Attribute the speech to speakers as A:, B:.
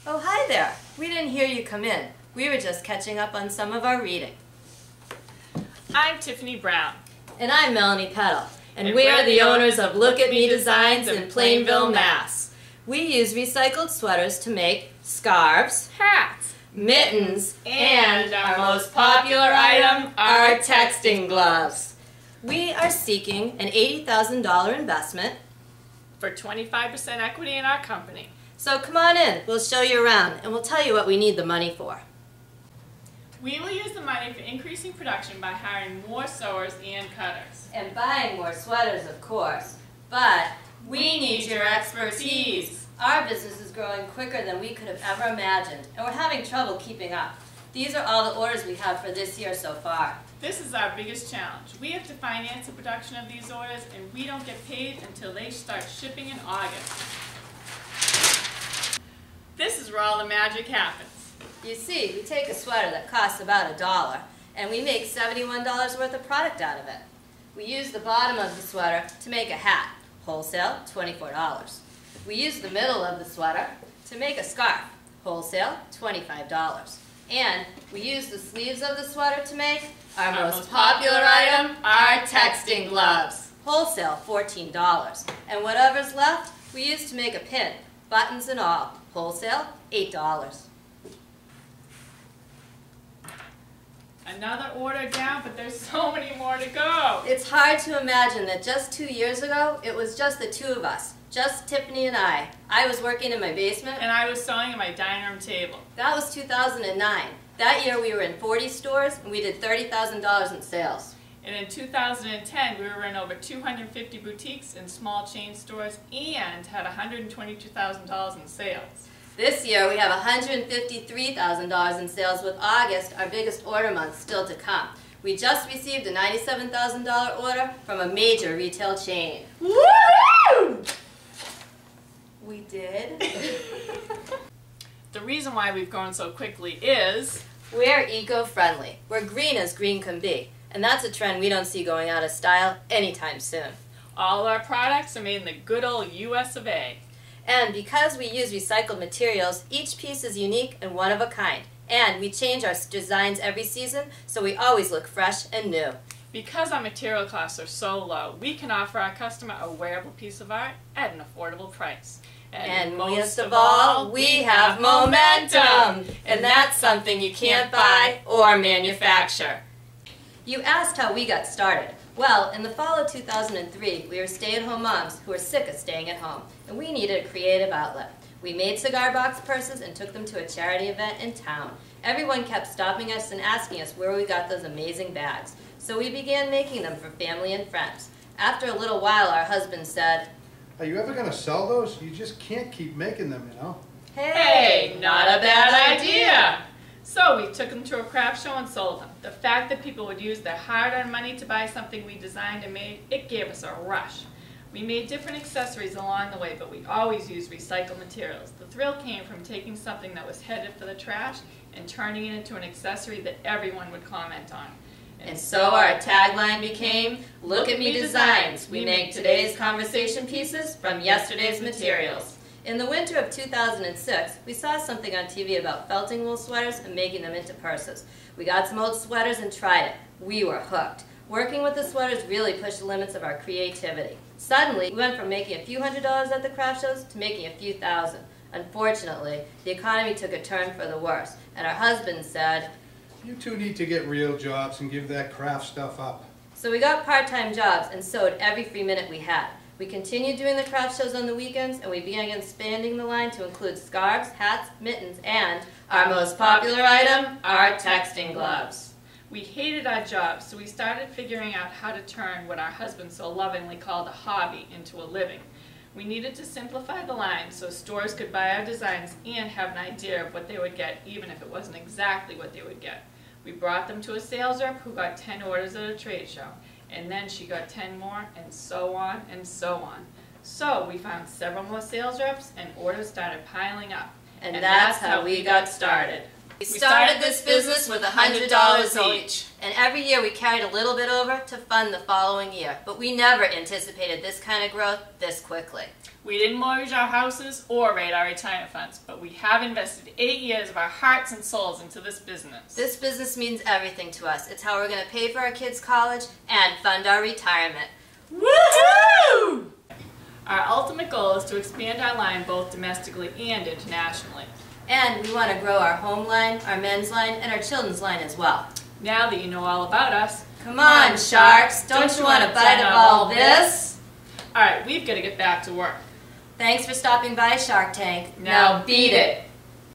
A: Oh, hi there. We didn't hear you come in. We were just catching up on some of our reading.
B: I'm Tiffany Brown.
A: And I'm Melanie Petal. And we are the owners of Look at Me Designs in Plainville, Mass. We use recycled sweaters to make scarves,
B: Hats,
A: mittens,
B: and our most popular item,
A: our texting gloves. We are seeking an $80,000 investment.
B: For 25% equity in our company.
A: So come on in, we'll show you around, and we'll tell you what we need the money for.
B: We will use the money for increasing production by hiring more sewers and cutters.
A: And buying more sweaters, of course. But we need your expertise. Our business is growing quicker than we could have ever imagined, and we're having trouble keeping up. These are all the orders we have for this year so far.
B: This is our biggest challenge. We have to finance the production of these orders, and we don't get paid until they start shipping in August. This is where all the magic happens.
A: You see, we take a sweater that costs about $1, and we make $71 worth of product out of it. We use the bottom of the sweater to make a hat, wholesale, $24. We use the middle of the sweater to make a scarf, wholesale, $25. And we use the sleeves of the sweater to make our most popular item, our texting gloves, wholesale, $14. And whatever's left, we use to make a pin, buttons and all, wholesale, $8.
B: Another order down, but there's so many more to go.
A: It's hard to imagine that just 2 years ago, it was just the two of us, just Tiffany and I. I was working in my basement.
B: And I was sewing at my dining room table.
A: That was 2009. That year we were in 40 stores and we did $30,000 in sales.
B: And in 2010, we were in over 250 boutiques and small chain stores and had $122,000 in sales.
A: This year we have $153,000 in sales, with August, our biggest order month, still to come. We just received a $97,000 order from a major retail chain.
B: Woo!
A: We did?
B: The reason why we've grown so quickly is
A: we're eco-friendly. We're green as green can be. And that's a trend we don't see going out of style anytime soon.
B: all our products are made in the good old US of A.
A: And because we use recycled materials, each piece is unique and one of a kind. And we change our designs every season, so we always look fresh and new.
B: Because our material costs are so low, we can offer our customer a wearable piece of art at an affordable price.
A: And most of all, we have momentum! And that's something you can't buy or manufacture. You asked how we got started. Well, in the fall of 2003, we were stay-at-home moms who were sick of staying at home, and we needed a creative outlet. We made cigar box purses and took them to a charity event in town. Everyone kept stopping us and asking us where we got those amazing bags. So we began making them for family and friends. After a little while, our husband said,
C: "Are you ever going to sell those? You just can't keep making them, you know."
B: Hey, not a bad idea! So we took them to a craft show and sold them. The fact that people would use their hard-earned money to buy something we designed and made, it gave us a rush. We made different accessories along the way, but we always used recycled materials. The thrill came from taking something that was headed for the trash and turning it into an accessory that everyone would comment on.
A: And so our tagline became, "Look at me designs. We make today's conversation pieces from yesterday's materials." In the winter of 2006, we saw something on TV about felting wool sweaters and making them into purses. We got some old sweaters and tried it. We were hooked. Working with the sweaters really pushed the limits of our creativity. Suddenly, we went from making a few $100s at the craft shows to making a few thousand. Unfortunately, the economy took a turn for the worse, and our husband said,
C: "You two need to get real jobs and give that craft stuff up."
A: So we got part-time jobs and sewed every free minute we had. We continued doing the craft shows on the weekends, and we began expanding the line to include scarves, hats, mittens, and our most popular item, our texting gloves.
B: We hated our jobs, so we started figuring out how to turn what our husband so lovingly called a hobby into a living. We needed to simplify the line so stores could buy our designs and have an idea of what they would get, even if it wasn't exactly what they would get. We brought them to a sales rep who got 10 orders at a trade show, and then she got 10 more, and so on and so on. So we found several more sales reps, and orders started piling up.
A: And that's how we got started. We started this business with $100
B: each.
A: And every year we carried a little bit over to fund the following year. But we never anticipated this kind of growth this quickly.
B: We didn't mortgage our houses or raid our retirement funds, but we have invested 8 years of our hearts and souls into this business.
A: This business means everything to us. It's how we're going to pay for our kids' college and fund our retirement.
B: Woohoo! Our ultimate goal is to expand our line both domestically and internationally.
A: And we want to grow our home line, our men's line, and our children's line as well.
B: Now that you know all about us,
A: Come on, sharks. Don't you want a bite of all this?
B: Alright, we've got to get back to work.
A: Thanks for stopping by, Shark Tank.
B: Now beat it.